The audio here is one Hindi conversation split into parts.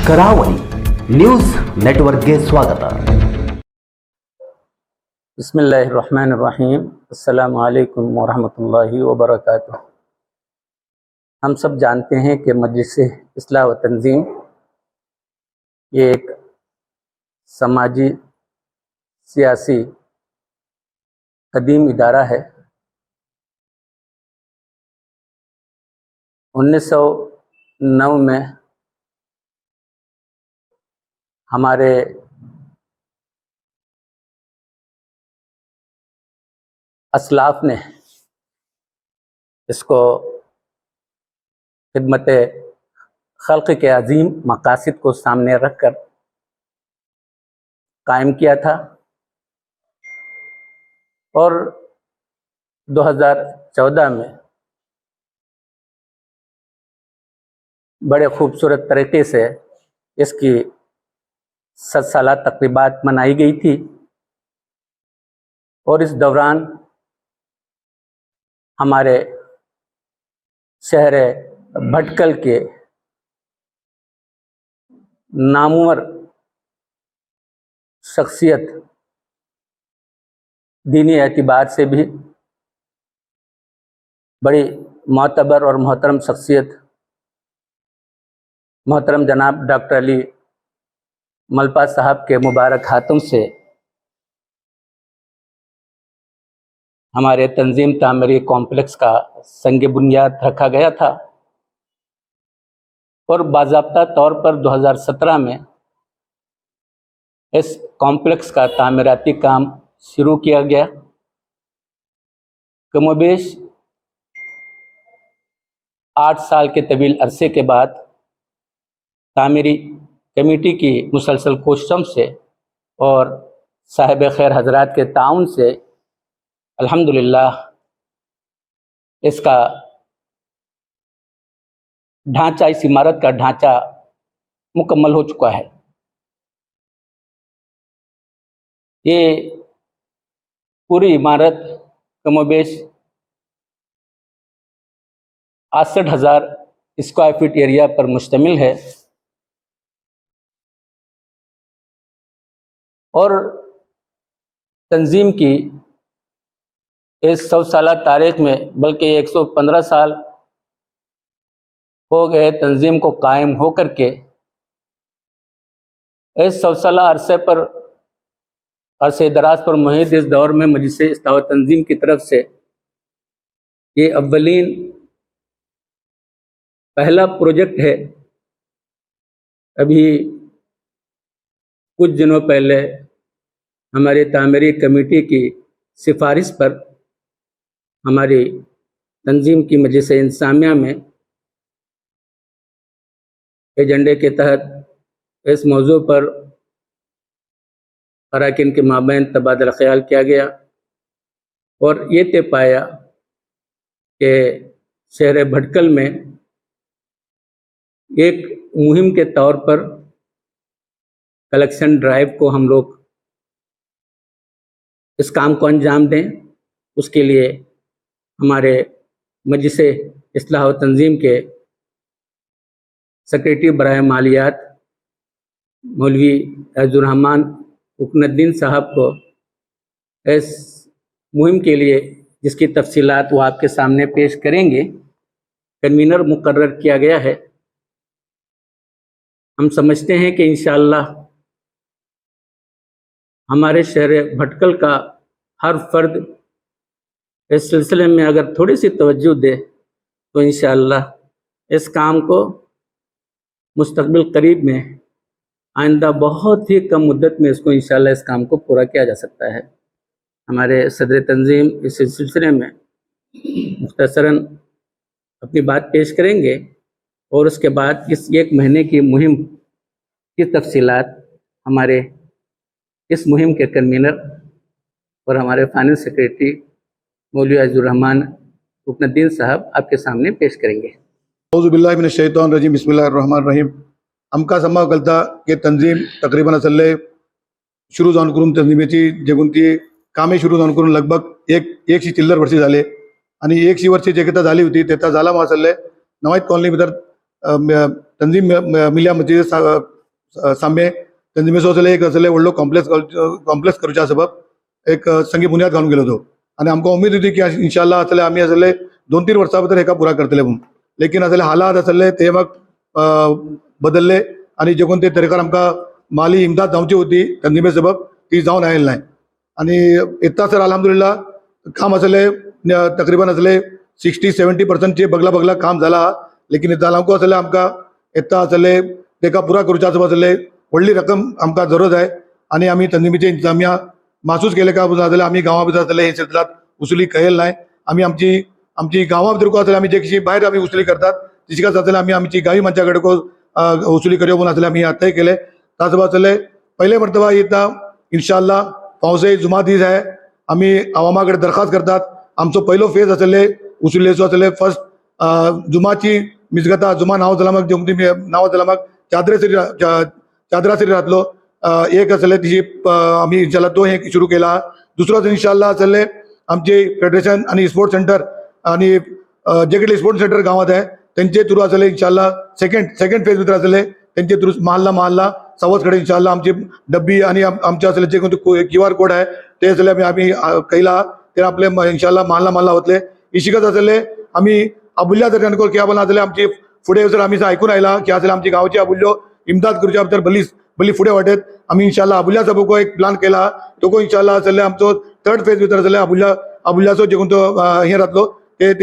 ಕರಾವಳಿ ನ್ಯೂಸ್ ನೆಟ್ವರ್ಕ್ಗೆ ಸ್ವಾಗತ. बिस्मिल्लाहिर्रहमानिर्रहीम। अस्सलामु अलैकुम वरहमतुल्लाहि वबरकातुहू। हम सब जानते हैं कि मजलिस इस्लाह व तंजीम ये एक समाजी सियासी कदीम इदारा है। 1909 में हमारे असलाफ ने इसको खिदमत खल्क़ के अजीम मकासद को सामने रखकर कायम किया था और 2014 में बड़े खूबसूरत तरीके से इसकी 7 साला तक़रीबात मनाई गई थी। और इस दौरान हमारे शहर भटकल के नामवर शख्सियत, दीनी एतबार से भी बड़ी मोतबर और मोहतरम शख्सियत मोहतरम जनाब डॉक्टर अली मलपा साहब के मुबारक हाथों से हमारे तंजीम तामीरी कॉम्प्लेक्स का संग बुनियाद रखा गया था और बाज़ाब्ता तौर पर 2017 में इस कॉम्प्लेक्स का तामीराती काम शुरू किया गया। कमोबेश 8 साल के तवील अरसे के बाद तामीरी कमेटी की मुसलसल कोशिशों से और साहिब खैर हजरात के ताउन से अल्हम्दुलिल्लाह इसका ढांचा, इस इमारत का ढांचा मुकम्मल हो चुका है। ये पूरी इमारत कमोबेश 68,000 स्क्वायर फीट एरिया पर मुश्तमिल है और तंजीम की इस 100 साला तारीख में बल्कि 115 साल हो गए तंजीम को कायम हो करके। इस 100 साला अरसे दराज पर मुहित इस दौर में मजलिस इस्लाह व तंजीम की तरफ से ये अव्वलीन पहला प्रोजेक्ट है। अभी कुछ दिनों पहले हमारी तामीरी कमेटी की सिफारिश पर हमारी तंजीम की मजलिस इंसामिया में एजेंडे के तहत इस मौजू पर अराकीन के माबैन तबादला ख्याल किया गया और ये तय पाया कि शहर भटकल में एक मुहिम के तौर पर कलेक्शन ड्राइव को हम लोग इस काम को अंजाम दें। उसके लिए हमारे मजलिस इस्लाह व तंजीम के सेक्रेटरी बराए मालियात मौलवी अज़ुर्रहमान रुकनुद्दीन साहब को इस मुहिम के लिए, जिसकी तफसीलात वो आपके सामने पेश करेंगे, कन्वीनर मुकर्रर किया गया है। हम समझते हैं कि इंशाअल्लाह हमारे शहर भटकल का हर फर्द इस सिलसिले में अगर थोड़ी सी तवज्जो दे तो इंशाअल्लाह इस काम को मुस्तकबिल करीब में आइंदा बहुत ही कम मुद्दत में इसको इंशाअल्लाह इस काम को पूरा किया जा सकता है। हमारे सदर तंजीम इस सिलसिले में मुख्तसरन अपनी बात पेश करेंगे और उसके बाद इस 1 महीने की मुहिम की तफसीलात हमारे इस मुहिम के कन्वीनर और हमारे फाइनेंस सेक्रेटरी मौलवी अज़ुर्रहमान रुकनुद्दीन साहब आपके सामने पेश करेंगे। औज़ुबिल्लाहि मिनश्शैतानिर्रजीम, बिस्मिल्लाहिर्रहमानिर्रहीम। आमकां समा कळटा की तंजीम तकरीबन असले शुरू जावन करून तंजीमेची जेगून ती कामे सुरू जावन करून लगभग एकशी चिल्लर वर्षी जाले आणि 100 वर्षी जे कितें जाली होती तेता जाला आसले नवायत कॉलनी भितर तंजीम मिल्या मस्जिद साम्य तंजिमेचो असले एक असले व्हडलो कॉम्प्लेक्स करच्या सबब एक संगी बुनियाद घालून गेलो होतो आणि आमकां उमेद होती की इन्शाल्लाह असले आमी असले 2-3 वर्सां भितर हेका पुरा करतले म्हणून लेकिन असले हालात असले ते मग बदलले आणि जे कोण ते तरेकार आमकां माली इमदाद जावची होती तंजिमे सबब ती जावन आयली नाही आणि इतना सर अल्हम्दुलिल्लाह काम असले तकरीबन असले 60-70% चे बगला काम झाला लेकिन जालांको असले आमकां इतना असले तेका पुरा करच्या सबब असले व्हडली रक्कम आमकां जरूरत आहे आणि आमी तंजिमीचे इंतजामिया महसूस केले का जाल्यार आमी गांवा भितर असले हे क्षेत्रात उसुली कळेल नाही आमी आमची गांवा भितर को असले आमी जे कशी भायर आमी उसुली करतात तितकेच असले आमी आमची गावी मनशा कडेन को उसुली करयो म्हणून असले आमी तय केले त्या सबब असले पहिले मर्तबा येता इंशाअल्लाह पावसे जुमा दीस आहे आमी आवामा कडेन दरखास्त करतात आमचो पहिलो फेज असले उसुलेचो असले फर्स्ट जुमाची मिजगता जुमा नाव जाला मग नाव जाला मग चादरासरी राहतलो एक असले तिची आम्ही इंशाल्लाह तो हे सुरू केला दुसरो इंशाल्लाह असले आमचे फेडरेशन आणि स्पोर्ट्स सेंटर आणि जे कितें स्पोर्ट्स सेंटर गावात आहे त्यांचे थ्रू असले इंशाल्लाह सेकंड फेज भितर असले त्यांचे थ्रू महल्ला सवस कडेन इंशाल्लाह आमची डब्बी आणि आमचे असले जे QR कोड आहे ते असले आम्ही कैला ते आपले इंशाल्लाह महल्ला वतले इशिकत असले आम्ही अबुल्या जर किंवा बोला असले आमची फुडे जर आम्ही ऐकून आयला की असले आमची गावची अबुल्यो इमदाद करच्या भितर भली फुडे वाटेत आम्ही इंशाल्लाह अबुल्या सबको एक प्लान केला तो इंशाल्लाह असले आमचो थर्ड फेज भितर असले अबुल्याचो जे कोण तो हे राहतलो ते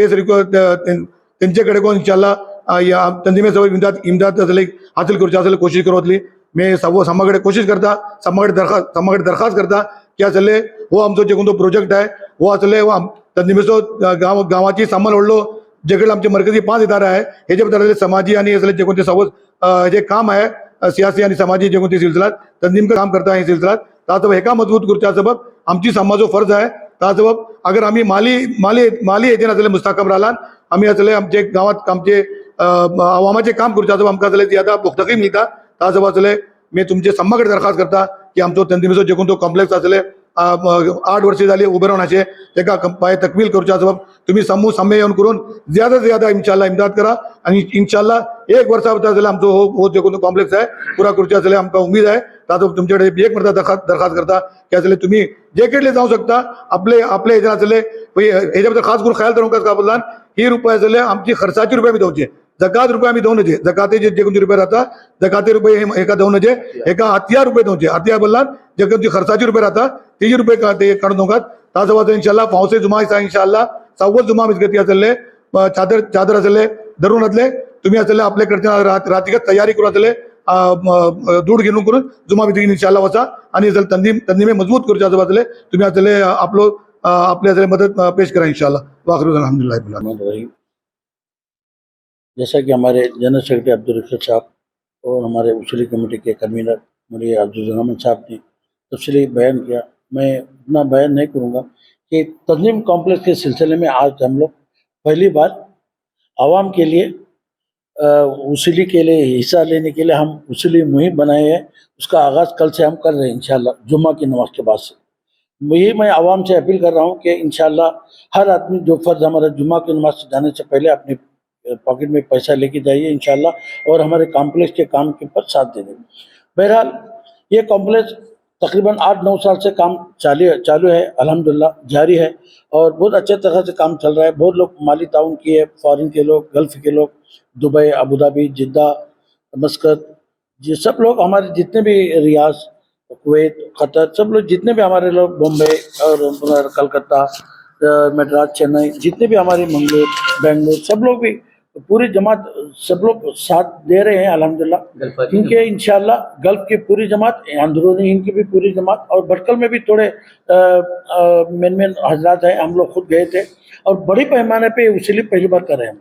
तेंचे कडेन कोण इंशाल्लाह या तंजिमे सबब इमदाद असले हासिल करचे असले कोशिश करतली मी सामा कडेन कोशिश करता सामा कडेन दरखास्त करता की असले हो आमचो जे कोण तो प्रोजेक्ट आहे हो असले तंजिमेचो गावाची सामान व्हडलो जे कडेन आमचे मरकजी 5 इदारे आहे हेजे भितर समाजी आणि असले जे कोण ते सवस जे काम आहे सियासी आणि समाजी जे कोण ते सिलसिलात तंजीम काम करता हे सिलसिलात त्या सबब हेका मजबूत करच्या सबब आमची समाजो फर्ज आहे त्या सबब अगर आम्ही माली हेजेन असले मुस्तकम राहलान आम्ही असले आमचे गावात आमचे आवामाचे काम करच्या सबब आमकां असले ज्यादा पुख्तगी मिळता त्या सबब असले मी तुमचे सम्मा कडेन दरखास्त करता की आमचो तंजिमेचो जे कोण तो कॉम्प्लेक्स असले 8 वर्षे जाली उबे रावन अशें तेका पाय तकमील करच्या सबब तुम्ही साम्य येवन करून ज्यादा इंशाल्लाह इमदाद करा आणि इंशाल्लाह 1 वर्सा भितर जाल्यार आमचो हो जे कोण कॉम्प्लेक्स आहे पुरा करचे असले आमकां उमेद आहे ताचो तुमचे कडेन एक मर्तबा दरखास्त करता की असले तुम्ही जे केटले जावं शकता आपले हेजेर असले हेजे भितर खास करून ख्याल दवरूंक का बोललां ही रुपये असले आमची खर्चाचे रुपये आमी दवरचे जकात रुपये आमी दवरचे जकाते जे कोणते रुपये राहता जकाते रुपये एका दवरचे एका हत्यार रुपये दवरचे हत्यार बोललां जे कोणते खर्चाचे रुपये राहता तेजे रुपये ते काढून दवरात त्या सबब इंशाल्लाह पावसे जुमा इंशाल्लाह 6 जुमा मिजगती असले चादर असले धरून असले तुम्ही असले आपले कडच्यान रातीक तयारी करून असले दूध घेऊन करून जुमा भितर इंशाल्लाह वचा आणि तंजीमे मजबूत करचे असले तुम्ही असले आपले असले मदत पेश करा इंशाल्लाह वाखिर अल्हम्दुलिल्लाह। जैसा कि हमारे जनरल सेक्रेटरी अब्दुल रशीद साहब और हमारे उसूली कमेटी के कन्वीनर मौलाना अब्दुल रहमान साहब ने तफसीली बयान किया, मैं इतना बयान नहीं करूँगा कि तंजीम कॉम्प्लेक्स के सिलसिले में आज हम लोग पहली बार आवाम के लिए उसूली के लिए हिस्सा लेने के लिए हम उसूली मुहिम बनाए हैं। उसका आगाज़ कल से हम कर रहे हैं इंशाल्लाह जुम्मा की नमाज के बाद से। यही मैं आवाम से अपील कर रहा हूँ कि इंशाल्लाह हर आदमी जो फ़र्ज़ हमारा जुम्मा की नमाज से जाने से पहले अपने पॉकेट में पैसा लेके जाइए इंशाल्लाह और हमारे कॉम्प्लेक्स के काम के ऊपर साथ दे देंगे। बहरहाल ये कॉम्प्लेक्स तकरीबन 8-9 साल से काम चालू है, अल्हम्दुलिल्लाह जारी है और बहुत अच्छे तरह से काम चल रहा है। बहुत लोग माली ताउन किए, फॉरेन के लोग, गल्फ़ के लोग, दुबई, अबू धाबी, जिद्दा, मस्कत, ये सब लोग हमारे जितने भी रियाज, कुवैत, कतर, सब लोग जितने भी हमारे लोग बम्बई और कलकत्ता, मद्रास, चेन्नई, जितने भी हमारे मंगलोर, बेंगलोर, सब लोग भी पूरी जमात सब लोग साथ दे रहे हैं अल्हम्दुलिल्लाह। क्योंकि इंशाल्लाह गल्फ की पूरी जमात, अंदरूनी हिंद की भी पूरी जमात और भटकल में भी थोड़े मेन हजरात हैं, हम लोग खुद गए थे और बड़ी पैमाने पे उसूली पहली बार कर रहे हैं।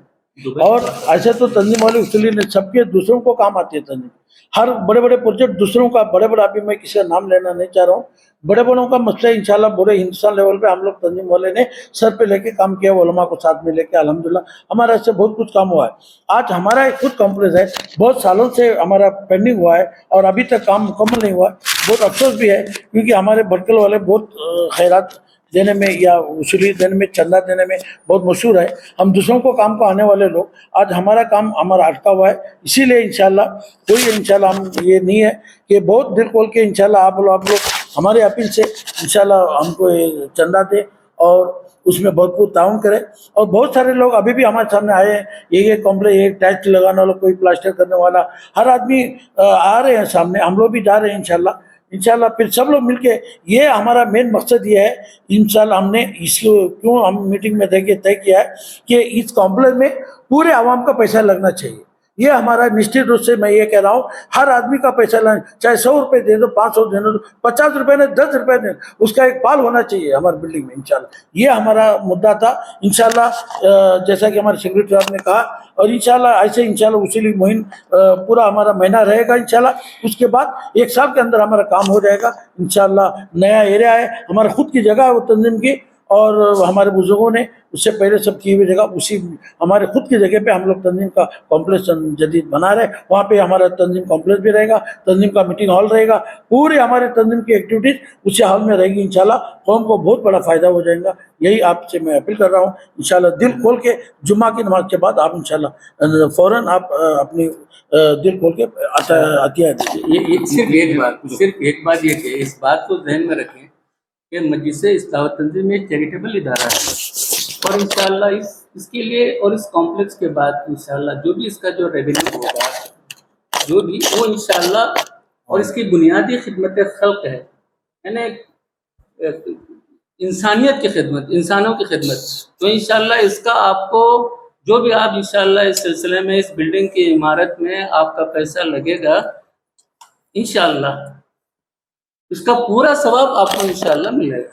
और ऐसे तो तंजीम वाले उसूली ने सबके दूसरों को काम आती है तंजीम, हर बड़े बड़े प्रोजेक्ट दूसरों का, बड़े बड़े अभी मैं किसी का नाम लेना नहीं चाह रहा हूँ, बड़े बड़ों का मसला इंशाल्लाह पूरे हिंदुस्तान लेवल पे हम लोग तंजीम वाले ने सर पे लेके काम किया, उलमा को साथ में लेके अल्हम्दुलिल्लाह हमारा इससे बहुत कुछ काम हुआ है। आज हमारा एक खुद कॉम्प्लेक्स है, बहुत सालों से हमारा पेंडिंग हुआ है और अभी तक काम मुकम्मल नहीं हुआ है। बहुत अफसोस भी है क्योंकि हमारे भटकल वाले बहुत खैरात देने में या वसूली देने में, चंदा देने में बहुत मशहूर है। हम दूसरों को काम को आने वाले लोग, आज हमारा काम हमारा अटका हुआ है, इसीलिए इंशाल्लाह कोई इंशाल्लाह हम ये नहीं है कि बहुत दिल खोल के इंशाल्लाह आप लोग हमारे अपील से इंशाल्लाह हमको ये चंदा दे और उसमें भरपूर ताउन करे। और बहुत सारे लोग अभी भी हमारे सामने आए हैं, ये कॉम्प्लेक्स, ये टैच लगाने वाला, कोई प्लास्टर करने वाला, हर आदमी आ रहे हैं सामने, हम लोग भी जा रहे हैं इंशाल्लाह। इंशाल्लाह फिर सब लोग मिलके, ये हमारा मेन मकसद ये है इंशाल्लाह, हमने इसको क्यों हम मीटिंग में तय किया है कि इस कॉम्प्लेक्स में पूरे आवाम का पैसा लगना चाहिए। ये हमारा निश्चित रूप से मैं ये कह रहा हूँ, हर आदमी का पैसा लगना, चाहे 100 रुपये दे दो, 500 दे दो, 50 रुपये ने, 10 रुपये दे, उसका एक पाल होना चाहिए हमारे बिल्डिंग में इंशाल्लाह। ये हमारा मुद्दा था इंशाल्लाह, जैसा कि हमारे सेक्रेटरी साहब ने कहा। और इंशाल्लाह ऐसे इंशाल्लाह वसूली मुहिम पूरा हमारा महीना रहेगा इंशाल्लाह। उसके बाद 1 साल के अंदर हमारा काम हो जाएगा इंशाल्लाह। नया एरिया है, हमारा खुद की जगह है वो तंजीम की, और हमारे बुजुर्गों ने उससे पहले सब की हुई जगह, उसी हमारे खुद की जगह पे हम लोग तंजीम का कॉम्प्लेक्स जदीद बना रहे। वहाँ पे हमारा तंजीम कॉम्प्लेक्स भी रहेगा, तंजीम का मीटिंग हॉल रहेगा, पूरे हमारे तंजीम की एक्टिविटीज उसी हॉल में रहेगी इंशाल्लाह। कौम को बहुत बड़ा फायदा हो जाएगा, यही आपसे मैं अपील कर रहा हूँ इंशाल्लाह। दिल खोल के जुम्मा की नमाज के बाद आप इंशाल्लाह फौरन आप अपनी दिल खोल के अतिया दीजिए। ये सिर्फ एक बात ये कि इस बात को ध्यान में रखें कि मजलिस इस्लाह तंजीम एक चैरिटेबल इदारा है, और इंशाल्लाह इसके लिए और इस कॉम्प्लेक्स के बाद इंशाल्लाह जो भी इसका जो रेवेन्यू होगा, जो भी वो इंशाल्लाह, और इसकी बुनियादी खिदमत खल्क है, यानी इंसानियत की खिदमत, इंसानों की खिदमत। तो इंशाल्लाह इसका आपको जो भी आप इंशाल्लाह इस सिलसिले में, इस बिल्डिंग की इमारत में आपका पैसा लगेगा, इंशाल्लाह इसका पूरा सवाब आपको इंशाल्लाह मिलेगा।